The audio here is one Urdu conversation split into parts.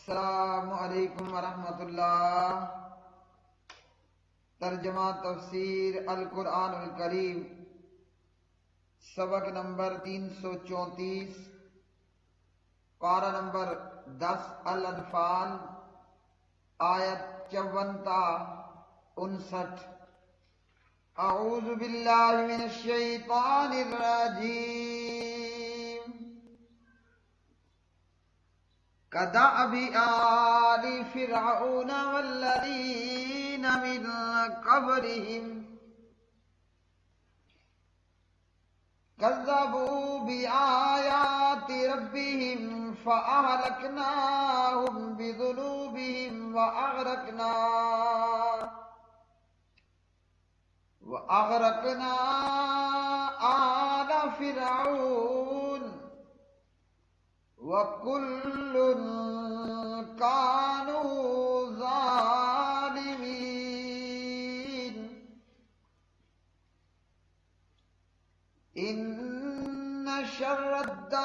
السلام علیکم ورحمۃ اللہ۔ ترجمہ تفسیر القرآن الکریم، سبق نمبر 334، پارہ نمبر 10 الانفال، آیت 54 تا 59۔ اعوذ باللہ من الشیطان الرجیم، كدأب آل فرعون والذين من قبلهم كذبوا بآيات ربهم فأهلكناهم بذنوبهم وأغرقنا آل فرعون وَكُلٌّ كَانُوا ظَالِمِينَ۔ إِنَّ شَرَّ الدَّوَابِّ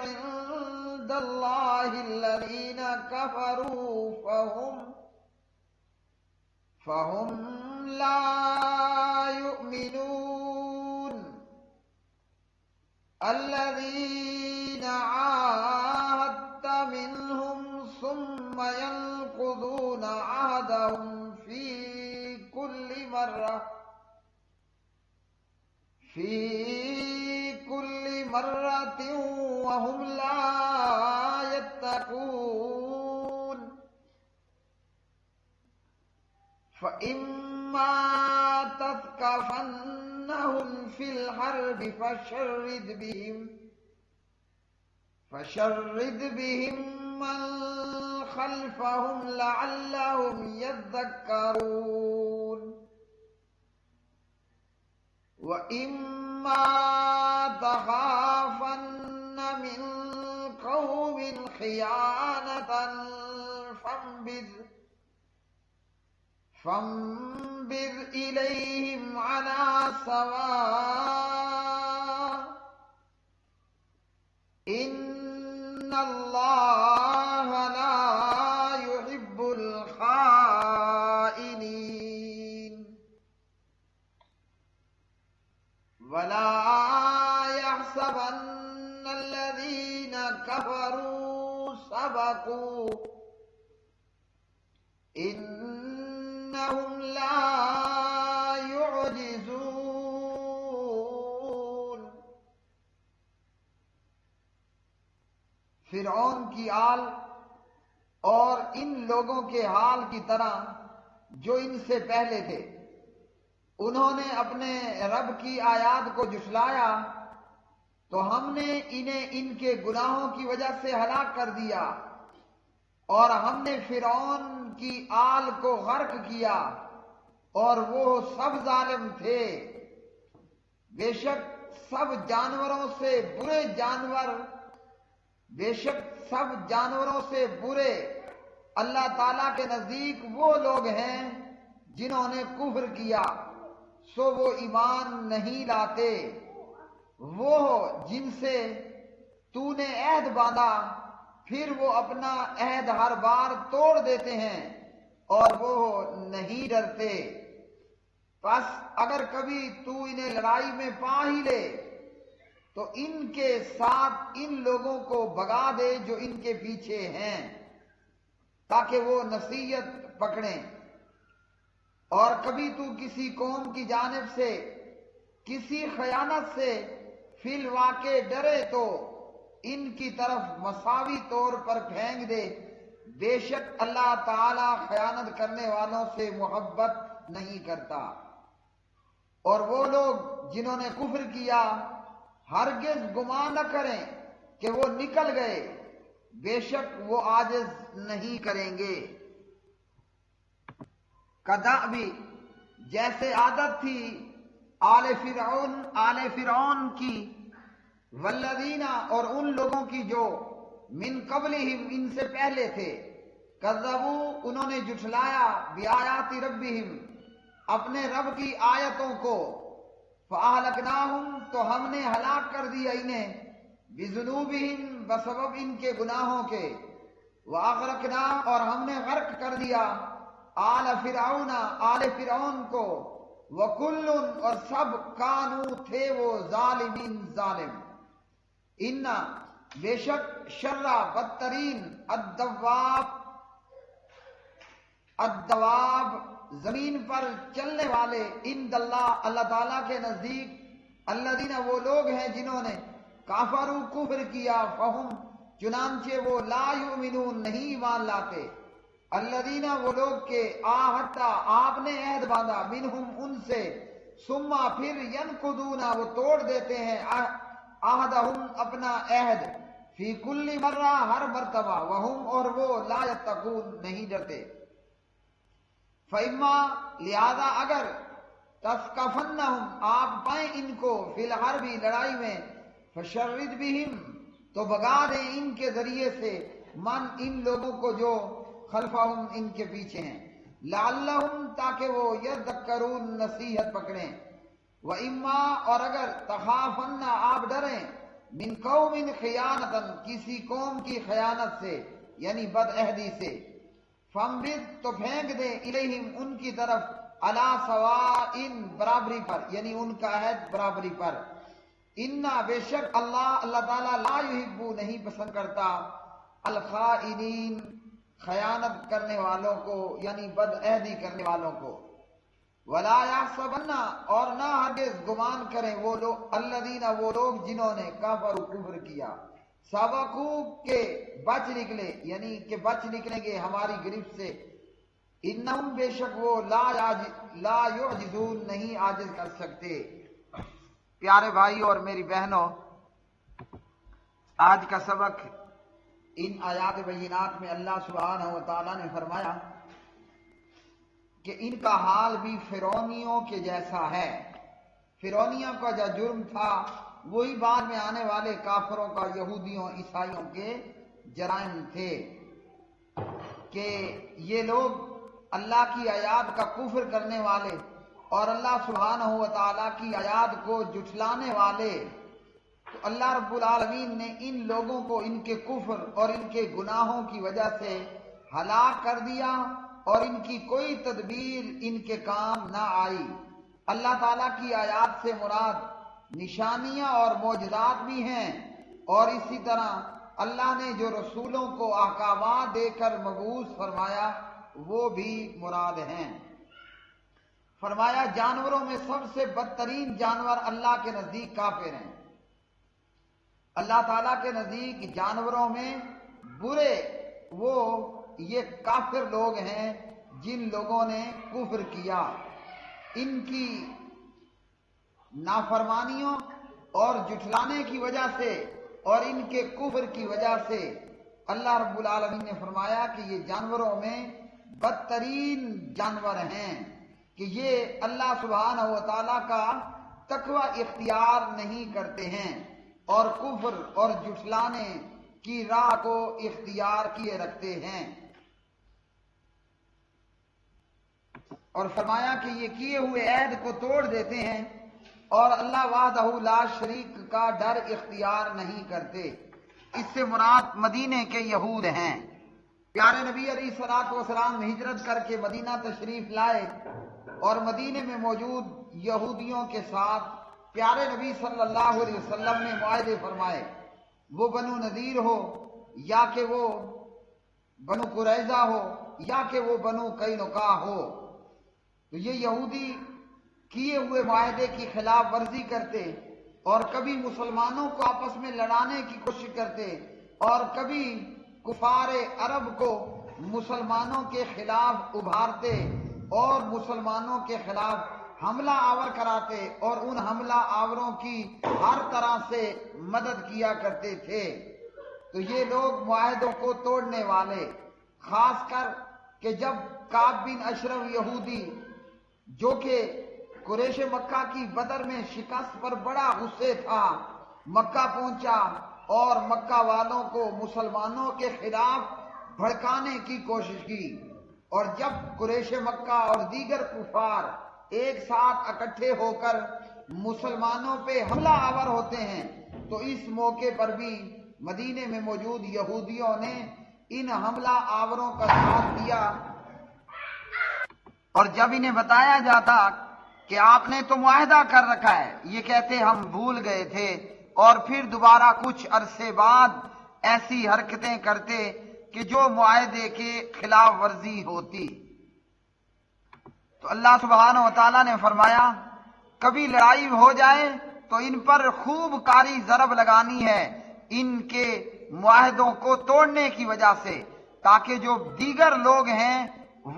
عِندَ اللَّهِ الَّذِينَ كَفَرُوا فَهُمْ لَا يُؤْمِنُونَ۔ الذين عاهدت منهم ثم ينقضون عهدهم في كل مرة وهم لا يتقون۔ فإما تثقفنهم في الحرب فشرد بهم من خلفهم لعلهم يذكرون۔ وإما تخافن من قوم خيانة فانبذ إليهم على سواء، إن الله لا يحب الخائنين۔ ولا يحسبن الذين كفروا سبقوا، إنهم لا يعجزون۔ فرعون کی آل اور ان لوگوں کے حال کی طرح جو ان سے پہلے تھے، انہوں نے اپنے رب کی آیات کو جھٹلایا تو ہم نے انہیں ان کے گناہوں کی وجہ سے ہلاک کر دیا، اور ہم نے فرعون کی آل کو غرق کیا اور وہ سب ظالم تھے۔ بے شک سب جانوروں سے برے اللہ تعالیٰ کے نزدیک وہ لوگ ہیں جنہوں نے کفر کیا سو وہ ایمان نہیں لاتے۔ وہ جن سے تو نے عہد باندھا پھر وہ اپنا عہد ہر بار توڑ دیتے ہیں اور وہ نہیں ڈرتے۔ پس اگر کبھی تو انہیں لڑائی میں پا ہی لے تو ان کے ساتھ ان لوگوں کو بھگا دے جو ان کے پیچھے ہیں، تاکہ وہ نصیحت پکڑیں۔ اور کبھی تو کسی قوم کی جانب سے کسی خیانت سے فی الواقع ڈرے تو ان کی طرف مساوی طور پر پھینک دے۔ بے شک اللہ تعالی خیانت کرنے والوں سے محبت نہیں کرتا۔ اور وہ لوگ جنہوں نے کفر کیا ہرگز گمان نہ کریں کہ وہ نکل گئے، بے شک وہ عاجز نہیں کریں گے۔ کدأب جیسے عادت تھی آل فرعون کی، والذین اور ان لوگوں کی جو من قبلہم ان سے پہلے تھے، کذبوا انہوں نے جھٹلایا بآیات ربہم اپنے رب کی آیتوں کو، فَأَهْلَكْنَاهُمْ تو ہم نے ہلاک کر دیا انہیں، بِذُنُوبِهِمْ بسبب ان کے گناہوں کے، واغرقنا اور ہم نے غرق کر دیا آل فرعون آل فرعون کو، وکل اور سب کانو تھے وہ ظالمین ظالم، ان بے شک شرع بدترین الدواب زمین پر چلنے والے، عند اللہ اللہ تعالیٰ کے نزدیک، الذین وہ لوگ ہیں جنہوں نے کافروا کفر کیا، فہم چنانچہ وہ لا یؤمنون نہیں ایمان لاتے، الذین وہ لوگ کے آہدتا آپ نے عہد باندھا، منہم ان سے، ثم پھر ینقضون وہ توڑ دیتے ہیں، عہدہم اپنا عہد، فی کل مرہ ہر مرتبہ، وہم اور وہ لا یتقون نہیں ڈرتے، فَإِمَّا لہذا اگر تثقفنہم آپ پائیں ان کو، فی الحرب لڑائی میں، فشرد بہم تو بگا دیں ان کے ذریعے سے، من ان لوگوں کو جو خلفہم ان کے پیچھے ہیں، لعلہم تاکہ وہ یذکرون نصیحت پکڑیں، وَإِمَّا اور اگر تخافن آپ ڈریں، من قوم خیانتا کسی قوم کی خیانت سے یعنی بد عہدی سے، فَانبِذْ تو پھینک دیں الیہم ان کی طرف، علی سواء برابری پر یعنی ان کا عہد برابری پر، انا بے شک اللہ تعالیٰ لا یحب نہیں پسند کرتا، الخائنین خیانت کرنے والوں کو یعنی بد عہدی کرنے والوں کو، ولا یحسبن اور نہ ہرگز گمان کریں وہ لوگ، الذین وہ لوگ جنہوں نے کفروا کفر کیا، سبقوا کے بچ نکلے یعنی کہ بچ نکلیں گے ہماری گرفت سے، انہم بے شک وہ لا یعجزون نہیں عاجز کر سکتے۔ پیارے بھائی اور میری بہنوں، آج کا سبق ان آیات بینات میں اللہ سبحانہ و تعالیٰ نے فرمایا کہ ان کا حال بھی فرعونیوں کے جیسا ہے۔ فرعونیوں کا جو جرم تھا وہی بعد میں آنے والے کافروں کا، یہودیوں عیسائیوں کے جرائم تھے، کہ یہ لوگ اللہ کی آیات کا کفر کرنے والے اور اللہ سبحانہ و تعالیٰ کی آیات کو جھٹلانے والے، تو اللہ رب العالمین نے ان لوگوں کو ان کے کفر اور ان کے گناہوں کی وجہ سے ہلاک کر دیا، اور ان کی کوئی تدبیر ان کے کام نہ آئی۔ اللہ تعالیٰ کی آیات سے مراد نشانیاں اور معجزات بھی ہیں، اور اسی طرح اللہ نے جو رسولوں کو احکامات دے کر مبعوث فرمایا وہ بھی مراد ہیں۔ فرمایا جانوروں میں سب سے بدترین جانور اللہ کے نزدیک کافر ہیں۔ اللہ تعالیٰ کے نزدیک جانوروں میں برے وہ یہ کافر لوگ ہیں جن لوگوں نے کفر کیا، ان کی نافرمانیوں اور جھٹلانے کی وجہ سے اور ان کے کفر کی وجہ سے اللہ رب العالمین نے فرمایا کہ یہ جانوروں میں بدترین جانور ہیں، کہ یہ اللہ سبحانہ و تعالیٰ کا تقوی اختیار نہیں کرتے ہیں اور کفر اور جھٹلانے کی راہ کو اختیار کیے رکھتے ہیں۔ اور فرمایا کہ یہ کیے ہوئے عہد کو توڑ دیتے ہیں اور اللہ وحدہ لا شریک کا ڈر اختیار نہیں کرتے۔ اس سے مراد مدینے کے یہود ہیں۔ پیارے نبی علیہ الصلوۃ والسلام ہجرت کر کے مدینہ تشریف لائے اور مدینے میں موجود یہودیوں کے ساتھ پیارے نبی صلی اللہ علیہ وسلم نے معاہدے فرمائے، وہ بنو نذیر ہو یا کہ وہ بنو قریظہ ہو یا کہ وہ بنو قینقاع ہو، تو یہ یہودی کیے ہوئے معاہدے کی خلاف ورزی کرتے اور کبھی مسلمانوں کو آپس میں لڑانے کی کوشش کرتے اور کبھی کفار عرب کو مسلمانوں کے خلاف ابھارتے اور مسلمانوں کے خلاف حملہ آور کراتے اور ان حملہ آوروں کی ہر طرح سے مدد کیا کرتے تھے۔ تو یہ لوگ معاہدوں کو توڑنے والے، خاص کر کہ جب کعب بن اشرف یہودی جو کہ قریش مکہ کی بدر میں شکست پر بڑا غصے تھا، مکہ پہنچا اور مکہ والوں کو مسلمانوں کے خلاف بھڑکانے کی کوشش کی، اور جب قریش مکہ اور دیگر کفار ایک ساتھ اکٹھے ہو کر مسلمانوں پہ حملہ آور ہوتے ہیں تو اس موقع پر بھی مدینے میں موجود یہودیوں نے ان حملہ آوروں کا ساتھ دیا، اور جب انہیں بتایا جاتا کہ آپ نے تو معاہدہ کر رکھا ہے، یہ کہتے ہم بھول گئے تھے، اور پھر دوبارہ کچھ عرصے بعد ایسی حرکتیں کرتے کہ جو معاہدے کے خلاف ورزی ہوتی۔ تو اللہ سبحانہ و تعالیٰ نے فرمایا کبھی لڑائی ہو جائے تو ان پر خوب کاری ضرب لگانی ہے ان کے معاہدوں کو توڑنے کی وجہ سے، تاکہ جو دیگر لوگ ہیں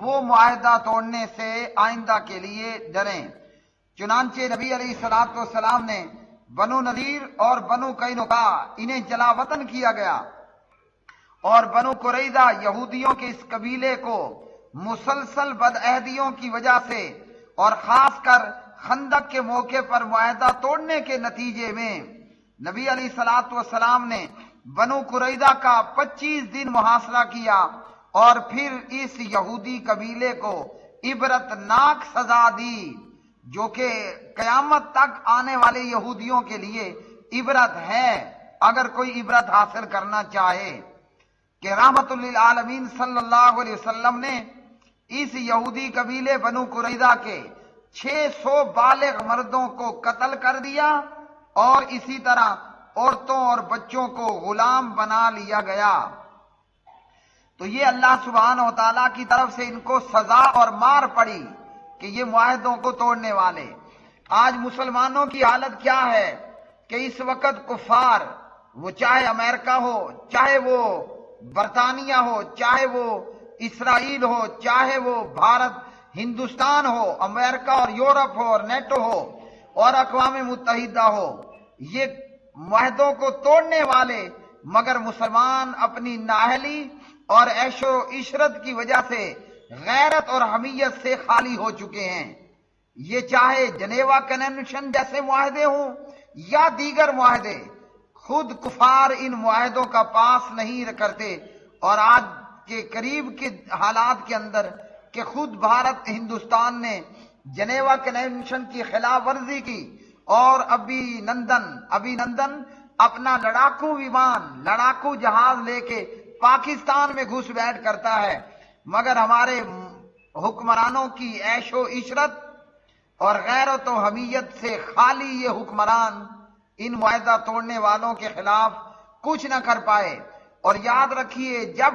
وہ معاہدہ توڑنے سے آئندہ کے لیے ڈریں۔ چنانچہ نبی علیہ الصلوۃ والسلام نے بنو نذیر اور بنو قینقاع انہیں جلا وطن کیا گیا، اور بنو قریظہ یہودیوں کے اس قبیلے کو مسلسل بدعہدیوں کی وجہ سے اور خاص کر خندق کے موقع پر معاہدہ توڑنے کے نتیجے میں نبی علیہ الصلوۃ والسلام نے بنو قریظہ کا 25 دن محاصرہ کیا، اور پھر اس یہودی قبیلے کو عبرتناک سزا دی، جو کہ قیامت تک آنے والے یہودیوں کے لیے عبرت ہے اگر کوئی عبرت حاصل کرنا چاہے، کہ رحمت للعالمین صلی اللہ علیہ وسلم نے اس یہودی قبیلے بنو قریظہ کے 600 بالغ مردوں کو قتل کر دیا، اور اسی طرح عورتوں اور بچوں کو غلام بنا لیا گیا۔ تو یہ اللہ سبحانہ و تعالیٰ کی طرف سے ان کو سزا اور مار پڑی کہ یہ معاہدوں کو توڑنے والے۔ آج مسلمانوں کی حالت کیا ہے کہ اس وقت کفار، وہ چاہے امریکہ ہو، چاہے وہ برطانیہ ہو، چاہے وہ اسرائیل ہو، چاہے وہ بھارت ہندوستان ہو، امریکہ اور یورپ ہو، اور نیٹو ہو، اور اقوام متحدہ ہو، یہ معاہدوں کو توڑنے والے، مگر مسلمان اپنی نااہلی اور عیش و عشرت کی وجہ سے غیرت اور حمیت سے خالی ہو چکے ہیں۔ یہ چاہے جنیوا کنونشن جیسے معاہدے ہوں یا دیگر معاہدے، خود کفار ان معاہدوں کا پاس نہیں کرتے، اور آج کے قریب کے حالات کے اندر کہ خود بھارت ہندوستان نے جنیوا کنونشن کی خلاف ورزی کی، اور ابھی نندن اپنا لڑاکو جہاز لے کے پاکستان میں گھس بیٹھ کرتا ہے، مگر ہمارے حکمرانوں کی عیش و عشرت اور غیرت و حمیت سے خالی یہ حکمران ان معاہدہ توڑنے والوں کے خلاف کچھ نہ کر پائے۔ اور یاد رکھیے، جب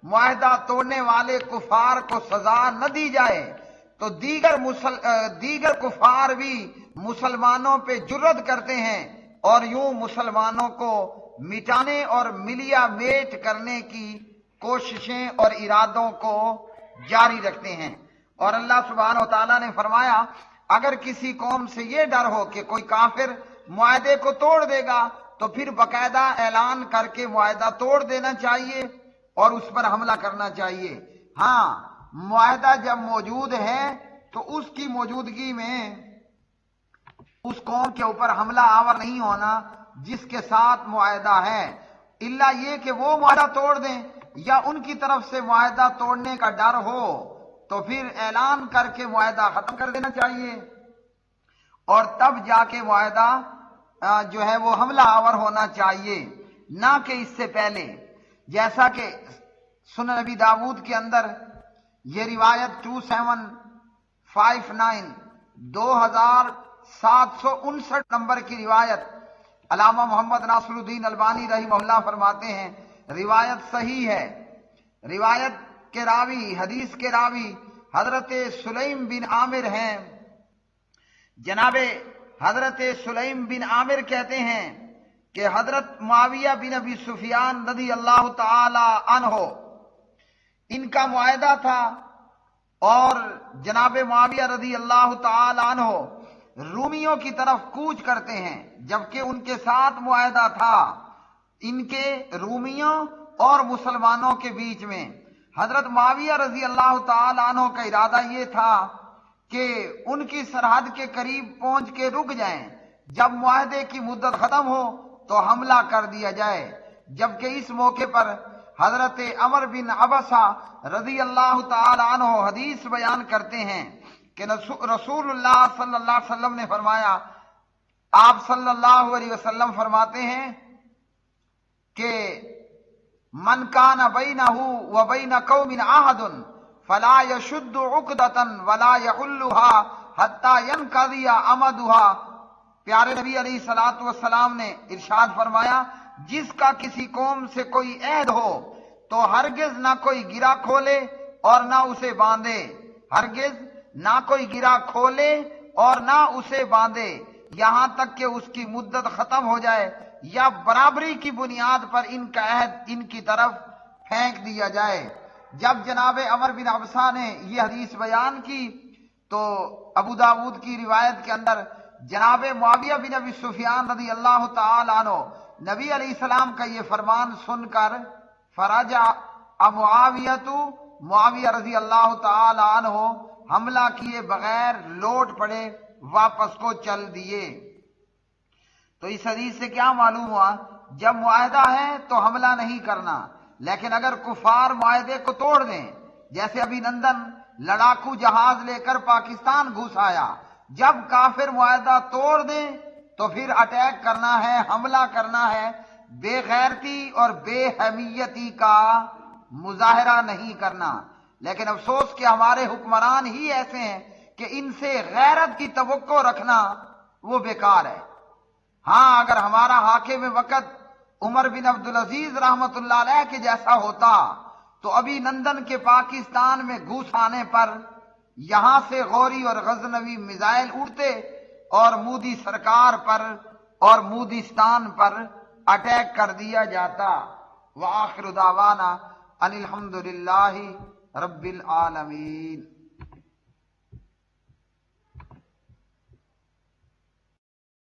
معاہدہ توڑنے والے کفار کو سزا نہ دی جائے تو دیگر کفار بھی مسلمانوں پہ جرأت کرتے ہیں، اور یوں مسلمانوں کو مٹانے اور ملیا میٹ کرنے کی کوششیں اور ارادوں کو جاری رکھتے ہیں۔ اور اللہ سبحانہ و تعالیٰ نے فرمایا اگر کسی قوم سے یہ ڈر ہو کہ کوئی کافر معاہدے کو توڑ دے گا تو پھر باقاعدہ اعلان کر کے معاہدہ توڑ دینا چاہیے اور اس پر حملہ کرنا چاہیے۔ ہاں، معاہدہ جب موجود ہے تو اس کی موجودگی میں اس قوم کے اوپر حملہ آور نہیں ہونا جس کے ساتھ معاہدہ ہے، الا یہ کہ وہ معاہدہ توڑ دیں یا ان کی طرف سے معاہدہ توڑنے کا ڈر ہو تو پھر اعلان کر کے معاہدہ ختم کر دینا چاہیے، اور تب جا کے معاہدہ جو ہے وہ حملہ آور ہونا چاہیے، نہ کہ اس سے پہلے۔ جیسا کہ سنن نبی داؤد کے اندر یہ روایت 2759 2759 نمبر کی روایت علامہ محمد ناصر الدین البانی رحمہ اللہ فرماتے ہیں روایت صحیح ہے۔ روایت کے راوی، حدیث کے راوی حضرت سلیم بن عامر ہیں۔ جناب حضرت سلیم بن عامر کہتے ہیں کہ حضرت معاویہ بن ابی سفیان رضی اللہ تعالی عنہ ان کا معاہدہ تھا، اور جناب معاویہ رضی اللہ تعالی عنہ رومیوں کی طرف کوچ کرتے ہیں، جبکہ ان کے ساتھ معاہدہ تھا ان کے رومیوں اور مسلمانوں کے بیچ میں۔ حضرت معاویہ رضی اللہ تعالی عنہ کا ارادہ یہ تھا کہ ان کی سرحد کے قریب پہنچ کے رک جائیں، جب معاہدے کی مدت ختم ہو تو حملہ کر دیا جائے، جبکہ اس موقع پر حضرت عمر بن عبسہ رضی اللہ تعالی عنہ حدیث بیان کرتے ہیں کہ رسول اللہ صلی اللہ علیہ وسلم نے فرمایا، آپ صلی اللہ علیہ وسلم فرماتے ہیں کہ من کان بینہ و بین قوم عہد فلا یشد عقدۃ ولا یحلھا حتی ینقضی امدھا۔ پیارے نبی علیہ الصلوۃ والسلام نے ارشاد فرمایا، جس کا کسی قوم سے کوئی عہد ہو تو ہرگز نہ کوئی گرہ کھولے اور نہ اسے باندھے، ہرگز نہ کوئی گرہ کھولے اور نہ اسے باندھے یہاں تک کہ اس کی مدت ختم ہو جائے یا برابری کی بنیاد پر ان کا عہد ان کی طرف پھینک دیا جائے۔ جب جناب عمر بن عبسہ نے یہ حدیث بیان کی تو ابو داود کی روایت کے اندر جناب معاویہ بن ابی سفیان رضی اللہ تعالی عنہ نبی علیہ السلام کا یہ فرمان سن کر فرجع معاویہ رضی اللہ تعالی عنہ حملہ کیے بغیر لوٹ پڑے، واپس کو چل دیے۔ تو اس حدیث سے کیا معلوم ہوا؟ جب معاہدہ ہے تو حملہ نہیں کرنا، لیکن اگر کفار معاہدے کو توڑ دیں، جیسے ابھی نندن لڑاکو جہاز لے کر پاکستان گھس آیا، جب کافر معاہدہ توڑ دیں تو پھر اٹیک کرنا ہے، حملہ کرنا ہے، بے غیرتی اور بے حمیتی کا مظاہرہ نہیں کرنا۔ لیکن افسوس کہ ہمارے حکمران ہی ایسے ہیں کہ ان سے غیرت کی توقع رکھنا وہ بیکار ہے۔ ہاں اگر ہمارا حاکم وقت عمر بن عبدالعزیز رحمت اللہ علیہ کے جیسا ہوتا تو ابھی نندن کے پاکستان میں گھس آنے پر یہاں سے غوری اور غزنوی میزائل اڑتے اور مودی سرکار پر اور مودستان پر اٹیک کر دیا جاتا۔ وآخر دعوانا ان الحمدللہ رب العالمین۔